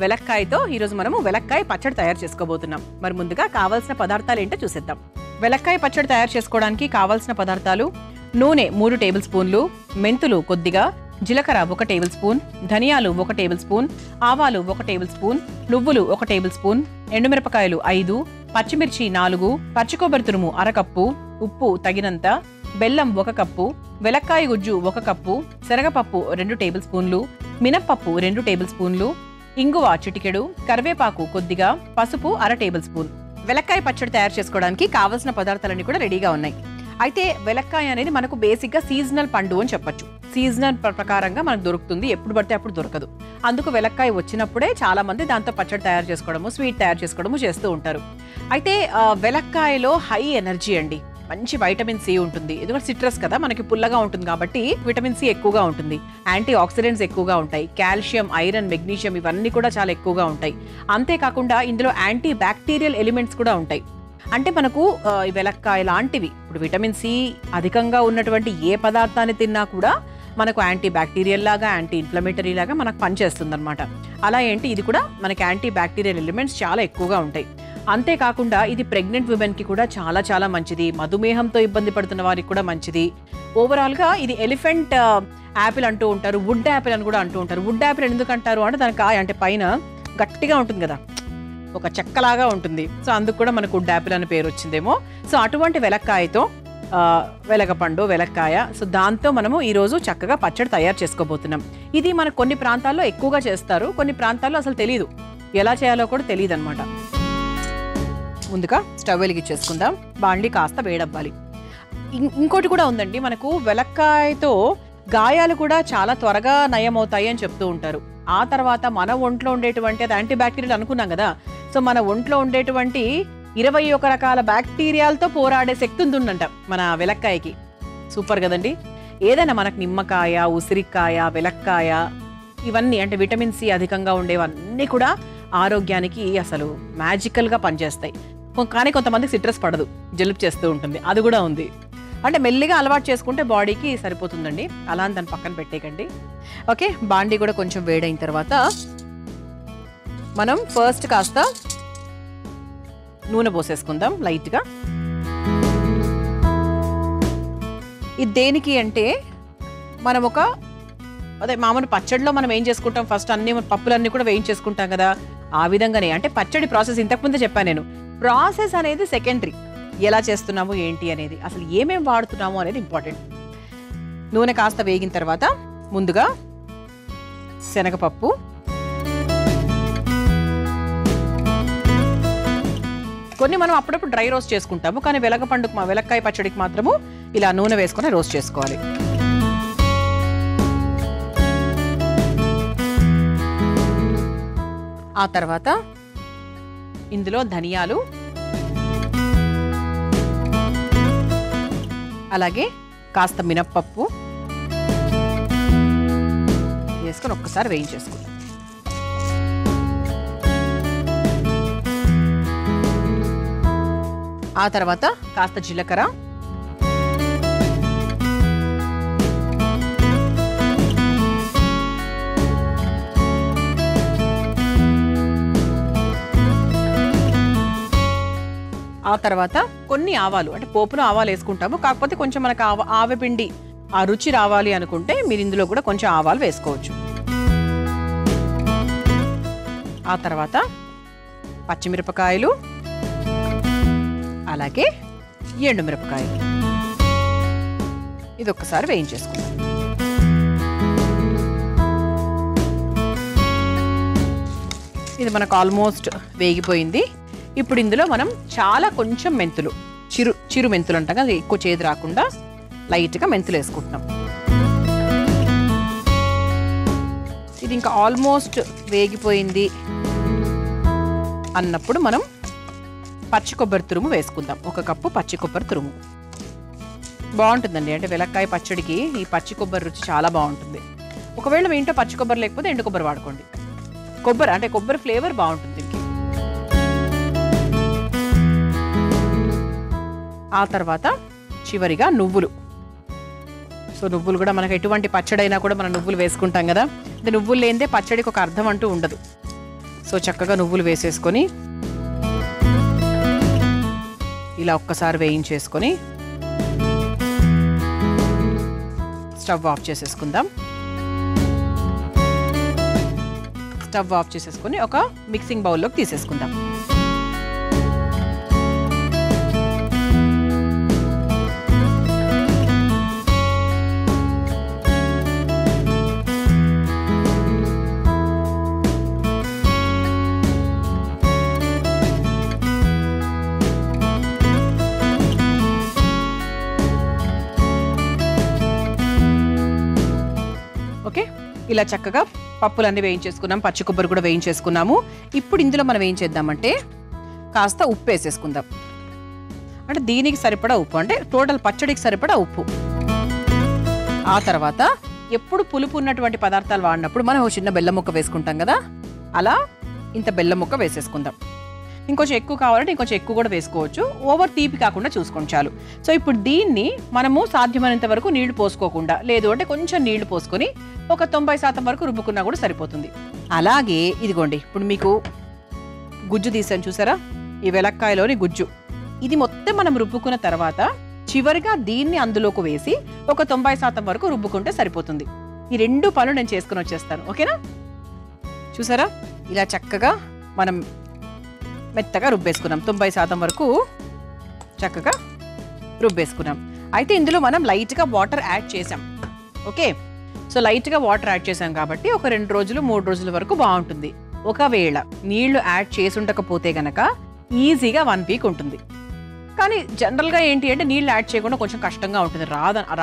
వెలక్కాయతో ఈరోజు మనము వెలక్కాయ పచ్చడి తయారు చేసుకోబోతున్నాం. మరి ముందుగా కావాల్సిన పదార్థాలు ఏంటో చూసేద్దాం. వెలక్కాయ పచ్చడి తయారు చేసుకోవడానికి కావాల్సిన పదార్థాలు: నూనె 3 టేబుల్ స్పూన్లు, మెంతులు కొద్దిగా, జీలకర్ర 1 టేబుల్ స్పూన్, ధనియాలు 1 టేబుల్ స్పూన్, ఆవాలు 1 టేబుల్ స్పూన్, నువ్వులు 1 టేబుల్ స్పూన్, ఎండుమిరపకాయలు 5, పచ్చిమిర్చి 4, పచ్చికొబ్బరి తురుము 1/2 కప్పు, ఉప్పు తగినంత, బెల్లం 1 కప్పు, వెలక్కాయ గుజ్జు 1 కప్పు, శనగపప్పు 2 టేబుల్ స్పూన్లు, మినప్పప్పు 2 టేబుల్ స్పూన్లు, ఇంగువ చిటికెడు, కరివేపాకు కొద్దిగా, పసుపు 1/2 టేబుల్ స్పూన్. వెలక్కాయ పచ్చడి తయారు చేసుకోవడానికి కావాల్సిన పదార్థాలన్నీ కూడా రెడీగా ఉన్నాయి. అయితే వెలక్కాయ అనేది మనకు బేసిక్గా సీజనల్ పండు అని చెప్పొచ్చు. సీజనల్ ప్రకారంగా మనకు దొరుకుతుంది, ఎప్పుడు పడితే అప్పుడు దొరకదు. అందుకు వెలక్కాయ వచ్చినప్పుడే చాలా మంది దాంతో పచ్చడి తయారు చేసుకోవడము, స్వీట్ తయారు చేసుకోవడము చేస్తూ ఉంటారు. అయితే వెలక్కాయలో హై ఎనర్జీ అండి, మంచి వైటమిన్ సి ఉంటుంది. ఎందుకంటే సిట్రస్ కదా, మనకి పుల్లగా ఉంటుంది కాబట్టి విటమిన్ సి ఎక్కువగా ఉంటుంది. యాంటీ ఆక్సిడెంట్స్ ఎక్కువగా ఉంటాయి. కాల్షియం, ఐరన్, మెగ్నీషియం ఇవన్నీ కూడా చాలా ఎక్కువగా ఉంటాయి. అంతేకాకుండా ఇందులో యాంటీ బ్యాక్టీరియల్ ఎలిమెంట్స్ కూడా ఉంటాయి. అంటే మనకు ఈ వెలక్కాయ లాంటివి, ఇప్పుడు విటమిన్ సి అధికంగా ఉన్నటువంటి ఏ పదార్థాన్ని తిన్నా కూడా మనకు యాంటీ బ్యాక్టీరియల్ లాగా, యాంటీ ఇన్ఫ్లమేటరీ లాగా మనకు పనిచేస్తుంది అనమాట. అలా ఏంటి, ఇది కూడా మనకి యాంటీ బ్యాక్టీరియల్ ఎలిమెంట్స్ చాలా ఎక్కువగా ఉంటాయి. అంతేకాకుండా ఇది ప్రెగ్నెంట్ ఉమెన్కి కూడా చాలా చాలా మంచిది. మధుమేహంతో ఇబ్బంది పడుతున్న వారికి కూడా మంచిది. ఓవరాల్గా ఇది ఎలిఫెంట్ యాపిల్ అంటూ ఉంటారు, వుడ్ యాపిల్ అని కూడా అంటూ ఉంటారు. వుడ్ యాపిల్ ఎందుకు అంటారు అంటే దాని కాయ అంటే పైన గట్టిగా ఉంటుంది కదా, ఒక చెక్కలాగా ఉంటుంది. సో అందుకు కూడా మనకు వుడ్ యాపిల్ అని పేరు వచ్చిందేమో. సో అటువంటి వెలక్కాయతో, వెలగపండు, వెలక్కాయ, సో దాంతో మనము ఈరోజు చక్కగా పచ్చడి తయారు చేసుకోబోతున్నాం. ఇది మనకు కొన్ని ప్రాంతాల్లో ఎక్కువగా చేస్తారు, కొన్ని ప్రాంతాల్లో అసలు తెలియదు, ఎలా చేయాలో కూడా తెలియదు అనమాట. ముందుగా స్టవ్ వెలిగించేసుకుందాం. బాండి కాస్త వేడవ్వాలి. ఇంకోటి కూడా ఉందండి, మనకు వెలక్కాయతో గాయాలు కూడా చాలా త్వరగా నయమవుతాయి అని చెప్తూ ఉంటారు. ఆ తర్వాత మన ఒంట్లో ఉండేటువంటి, అది యాంటీ బ్యాక్టీరియల్ అనుకున్నాం కదా, సో మన ఒంట్లో ఉండేటువంటి 21 రకాల బ్యాక్టీరియాలతో పోరాడే శక్తి ఉంటుందంట మన వెలక్కాయకి. సూపర్ కదండి. ఏదైనా మనకు నిమ్మకాయ, ఉసిరికాయ, వెలక్కాయ ఇవన్నీ అంటే విటమిన్ సి అధికంగా ఉండేవన్నీ కూడా ఆరోగ్యానికి అసలు మ్యాజికల్గా పనిచేస్తాయి. కానీ కొంతమందికి సిట్రస్ పడదు, జలుబు చేస్తూ ఉంటుంది, అది కూడా ఉంది. అంటే మెల్లిగా అలవాటు చేసుకుంటే బాడీకి సరిపోతుందండి. అలా అని దాన్ని పక్కన పెట్టేయకండి. ఓకే, బాండీ కూడా కొంచెం వేడైన తర్వాత మనం ఫస్ట్ కాస్త నూనె పోసేసుకుందాం లైట్గా. ఇది దేనికి అంటే మనం అదే మామూలు పచ్చడిలో మనం ఏం చేసుకుంటాం, ఫస్ట్ అన్ని పప్పులన్నీ కూడా వేయించేసుకుంటాం కదా, ఆ విధంగానే అంటే పచ్చడి ప్రాసెస్ ఇంతకుముందే చెప్పాను నేను. ప్రాసెస్ అనేది సెకండరీ, ఎలా చేస్తున్నాము ఏంటి అనేది, అసలు ఏమేమి వాడుతున్నాము అనేది ఇంపార్టెంట్. నూనె కాస్త వేగిన తర్వాత ముందుగా శనగపప్పు, కొన్ని మనం అప్పుడప్పుడు డ్రై రోస్ట్ చేసుకుంటాము, కానీ వెలక్కాయ పచ్చడికి మాత్రము ఇలా నూనె వేసుకొని రోస్ట్ చేసుకోవాలి. ఆ తర్వాత ఇందులో ధనియాలు, అలాగే కాస్త మినప్పప్పు వేసుకొని ఒక్కసారి వేయించేసుకుందాం. ఆ తర్వాత కాస్త జీలకర్ర, ఆ తర్వాత కొన్ని ఆవాలు, అంటే పోపును ఆవాలు వేసుకుంటాము, కాకపోతే కొంచెం మనకు ఆవపిండి ఆ రుచి రావాలి అనుకుంటే మీరు ఇందులో కూడా కొంచెం ఆవాలు వేసుకోవచ్చు. ఆ తర్వాత పచ్చిమిరపకాయలు, అలాగే ఎండుమిరపకాయలు, ఇది ఒక్కసారి వేయించేసుకుందాం. ఇది మనకు ఆల్మోస్ట్ వేగిపోయింది. ఇప్పుడు ఇందులో మనం కొంచెం మెంతులు, చిరు మెంతులు అంటాం కదా, ఎక్కువ చేదు రాకుండా లైట్గా మెంతులు వేసుకుంటున్నాం. ఇది ఇంకా ఆల్మోస్ట్ వేగిపోయింది అన్నప్పుడు మనం పచ్చి కొబ్బరి తురుము వేసుకుందాం. 1 కప్పు పచ్చి కొబ్బరి తురుము బాగుంటుందండి. అంటే వెలక్కాయ పచ్చడికి ఈ పచ్చి కొబ్బరి రుచి చాలా బాగుంటుంది. ఒకవేళ మీ ఇంట్లో పచ్చి కొబ్బరి లేకపోతే ఎండు కొబ్బరి వాడుకోండి. కొబ్బరి ఫ్లేవర్ బాగుంటుంది దీనికి. ఆ తర్వాత చివరిగా నువ్వులు. సో నువ్వులు కూడా మనకు ఎటువంటి పచ్చడి అయినా కూడా మనం నువ్వులు వేసుకుంటాం కదా, నువ్వులు లేనిదే పచ్చడికి ఒక అర్థం అంటూ ఉండదు. సో చక్కగా నువ్వులు వేసేసుకొని ఇలా ఒక్కసారి వేయించేసుకొని స్టవ్ ఆఫ్ చేసేసుకుందాం. స్టవ్ ఆఫ్ చేసేసుకొని ఒక మిక్సింగ్ బౌల్లోకి తీసేసుకుందాం. ఓకే, ఇలా చక్కగా పప్పులన్నీ వేయించేసుకున్నాం, పచ్చి కొబ్బరి కూడా వేయించేసుకున్నాము. ఇప్పుడు ఇందులో మనం ఏం చేద్దామంటే కాస్త ఉప్పు వేసేసుకుందాం. అంటే దీనికి సరిపడా ఉప్పు, అంటే టోటల్ పచ్చడికి సరిపడా ఉప్పు. ఆ తర్వాత ఎప్పుడు పులుపు ఉన్నటువంటి పదార్థాలు వాడినప్పుడు మనం ఒక చిన్న బెల్లం ముక్క వేసుకుంటాం కదా, అలా ఇంత బెల్లం ముక్క వేసేసుకుందాం. ఇంకొంచెం ఎక్కువ కావాలంటే ఇంకొంచెం ఎక్కువ కూడా వేసుకోవచ్చు, ఓవర్ తీపి కాకుండా చూసుకోండి చాలు. సో ఇప్పుడు దీన్ని మనము సాధ్యమైనంత వరకు నీళ్లు పోసుకోకుండా, లేదు అంటే కొంచెం నీళ్లు పోసుకొని ఒక 90% వరకు రుబ్బుకున్నా కూడా సరిపోతుంది. అలాగే ఇదిగోండి, ఇప్పుడు మీకు గుజ్జు తీసాను చూసారా, ఈ వెలక్కాయలోని గుజ్జు, ఇది మొత్తం మనం రుబ్బుకున్న తర్వాత చివరిగా దీన్ని అందులోకి వేసి ఒక 90% వరకు రుబ్బుకుంటే సరిపోతుంది. ఈ రెండు పనులు నేను చేసుకుని వచ్చేస్తాను. ఓకేనా? చూసారా, ఇలా చక్కగా మనం మెత్తగా రుబ్బేసుకున్నాం. 90% వరకు చక్కగా రుబ్బేసుకున్నాం. అయితే ఇందులో మనం లైట్గా వాటర్ యాడ్ చేసాం. ఓకే, సో లైట్గా వాటర్ యాడ్ చేసాం కాబట్టి ఒక 2 రోజులు 3 రోజుల వరకు బాగుంటుంది. ఒకవేళ నీళ్లు యాడ్ చేసి ఉండకపోతే గనక ఈజీగా 1 వీక్ ఉంటుంది. కానీ జనరల్గా ఏంటి అంటే నీళ్లు యాడ్ చేయకుండా కొంచెం కష్టంగా ఉంటుంది.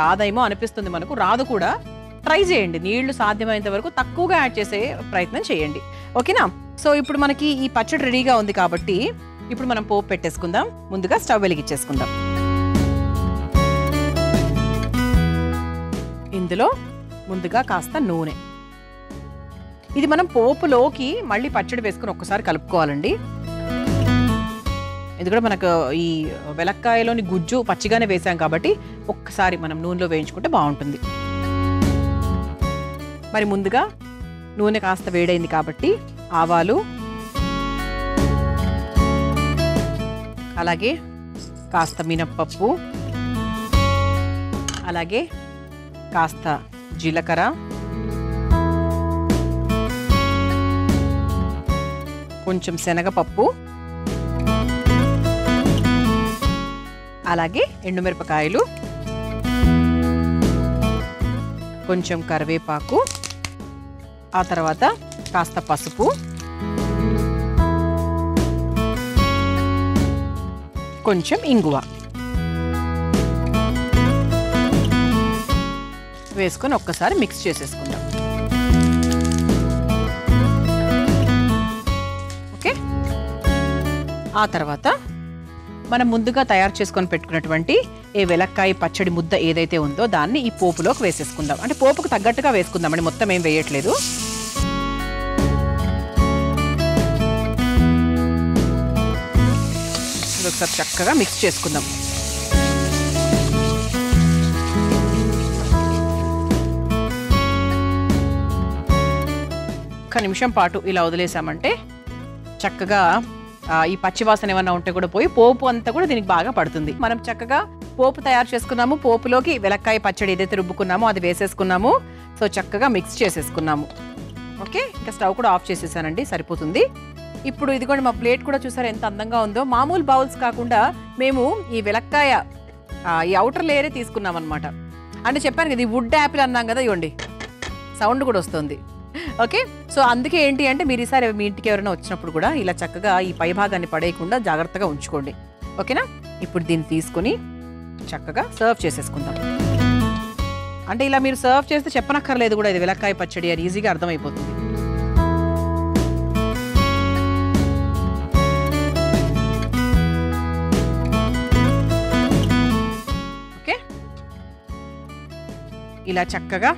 రాదేమో అనిపిస్తుంది మనకు, రాదు కూడా. ట్రై చేయండి, నీళ్లు సాధ్యమైనంత వరకు తక్కువగా యాడ్ చేసే ప్రయత్నం చేయండి. ఓకేనా? సో ఇప్పుడు మనకి ఈ పచ్చడి రెడీగా ఉంది కాబట్టి ఇప్పుడు మనం పోపు పెట్టేసుకుందాం. ముందుగా స్టవ్ వెలిగించేసుకుందాం. ఇందులో ముందుగా కాస్త నూనె, ఇది మనం పోపులోకి మళ్ళీ పచ్చడి వేసుకుని ఒక్కసారి కలుపుకోవాలండి. ఇది కూడా మనకు ఈ వెలక్కాయలోని గుజ్జు పచ్చిగానే వేసాం కాబట్టి ఒక్కసారి మనం నూనెలో వేయించుకుంటే బాగుంటుంది. మరి ముందుగా నూనె కాస్త వేడైంది కాబట్టి ఆవాలు, అలాగే కాస్త మినప్పప్పు, అలాగే కాస్త జీలకర్ర, కొంచెం శనగపప్పు, అలాగే ఎండుమిరపకాయలు, కొంచెం కరివేపాకు, ఆ తర్వాత కాస్త పసుపు, కొంచెం ఇంగువ వేసుకొని ఒక్కసారి మిక్స్ చేసేసుకుందాం. ఓకే, ఆ తర్వాత మనం ముందుగా తయారు చేసుకొని పెట్టుకున్నటువంటి ఏ వెలక్కాయ పచ్చడి ముద్ద ఏదైతే ఉందో దాన్ని ఈ పోపులోకి వేసేసుకుందాం. అంటే పోపుకు తగ్గట్టుగా వేసుకుందామండి, మొత్తం ఏం వేయట్లేదు. ఒకసారి చక్కగా మిక్స్ చేసుకుందాం. ఒక్క నిమిషం పాటు ఇలా వదిలేసామంటే చక్కగా ఈ పచ్చివాసన ఏమన్నా ఉంటే కూడా పోయి పోపు అంతా కూడా దీనికి బాగా పడుతుంది. మనం చక్కగా పోపు తయారు చేసుకున్నాము. పోపులోకి వెలక్కాయ పచ్చడి ఏదైతే రుబ్బుకున్నామో అది వేసేసుకున్నాము. సో చక్కగా మిక్స్ చేసేసుకున్నాము. ఓకే, ఇంకా స్టవ్ కూడా ఆఫ్ చేసేసానండి, సరిపోతుంది. ఇప్పుడు ఇదిగోండి మా ప్లేట్ కూడా చూసారా ఎంత అందంగా ఉందో. మామూలు బౌల్స్ కాకుండా మేము ఈ వెలక్కాయ ఈ అవుటర్ లేయరే తీసుకున్నాం అనమాట. అంటే చెప్పాను కదా, ఈ వుడ్ యాపిల్ అన్నాం కదా, ఇవ్వండి సౌండ్ కూడా వస్తుంది. ఓకే, సో అందుకే ఏంటి అంటే మీరు ఈసారి మీ ఇంటికి ఎవరైనా వచ్చినప్పుడు కూడా ఇలా చక్కగా ఈ పై భాగాన్ని పడేయకుండా జాగ్రత్తగా ఉంచుకోండి. ఓకేనా? ఇప్పుడు దీన్ని తీసుకొని చక్కగా సర్వ్ చేసేసుకుందాం. అంటే ఇలా మీరు సర్వ్ చేస్తే చెప్పనక్కర్లేదు కూడా ఇది వెలక్కాయ పచ్చడి అని, ఈజీగా అర్థమైపోతుంది. ఓకే, ఇలా చక్కగా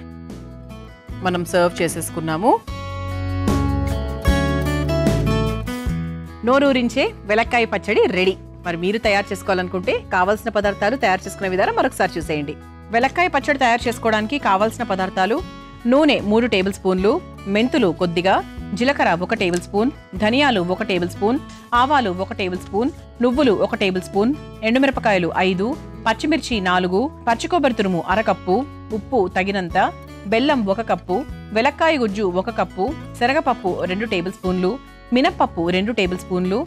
మనం సర్వ్ చేసేసుకున్నాము. నోరూరించే వెలక్కాయ పచ్చడి రెడీ. మరి మీరు తయారు చేసుకోవాలనుకుంటే కావాల్సిన పదార్థాలు, తయారు చేసుకునే విధానం మరొకసారి చూసేయండి. వెలక్కాయ పచ్చడి తయారు చేసుకోవడానికి కావాల్సిన పదార్థాలు: నూనె 3 టేబుల్ స్పూన్లు, మెంతులు కొద్దిగా, జీలకర్ర 1 టేబుల్ స్పూన్, ధనియాలు 1 టేబుల్ స్పూన్, ఆవాలు 1 టేబుల్ స్పూన్, నువ్వులు 1 టేబుల్ స్పూన్, ఎండుమిరపకాయలు 5, పచ్చిమిర్చి 4, పచ్చికొబ్బరి తురుము అరకప్పు, ఉప్పు తగినంత, బెల్లం 1 కప్పు, వెలక్కాయ గుజ్జు 1 కప్పు, శనగపప్పు 2 టేబుల్ స్పూన్లు, మినప్పప్పు 2 టేబుల్ స్పూన్లు,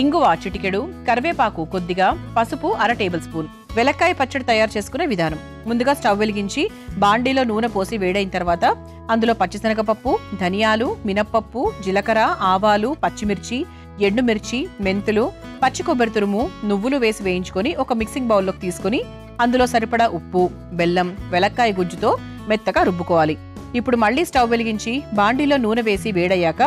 ఇంగువ చిటికెడు, కరివేపాకు కొద్దిగా, పసుపు 1/2 టేబుల్ స్పూన్. వెలక్కాయ పచ్చడి తయారు చేసుకునే విధానం: ముందుగా స్టవ్ వెలిగించి బాండీలో నూనె పోసి వేడైన తర్వాత అందులో పచ్చిశనగపప్పు, ధనియాలు, మినప్పప్పు, జీలకర్ర, ఆవాలు, పచ్చిమిర్చి, ఎండుమిర్చి, మెంతులు, పచ్చి కొబ్బరి తురుము, నువ్వులు వేసి వేయించుకొని ఒక మిక్సింగ్ బౌల్లోకి తీసుకుని అందులో సరిపడా ఉప్పు, బెల్లం, వెలక్కాయ గుజ్జుతో మెత్తగా రుబ్బుకోవాలి. ఇప్పుడు మళ్లీ స్టవ్ వెలిగించి బాండీలో నూనె వేసి వేడయ్యాక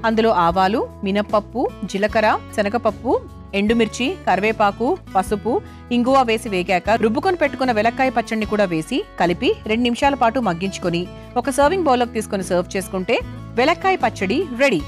అందులో ఆవాలు, మినప్పప్పు, జీలకర్ర, శనగపప్పు, ఎండుమిర్చి, కరివేపాకు, పసుపు, ఇంగువ వేసి వేగాక రుబ్బుకొని పెట్టుకున్న వెలక్కాయ పచ్చడిని కూడా వేసి కలిపి 2 నిమిషాల పాటు మగ్గించుకొని ఒక సర్వింగ్ బౌల్లోకి తీసుకొని సర్వ్ చేసుకుంటే వెలక్కాయ పచ్చడి రెడీ.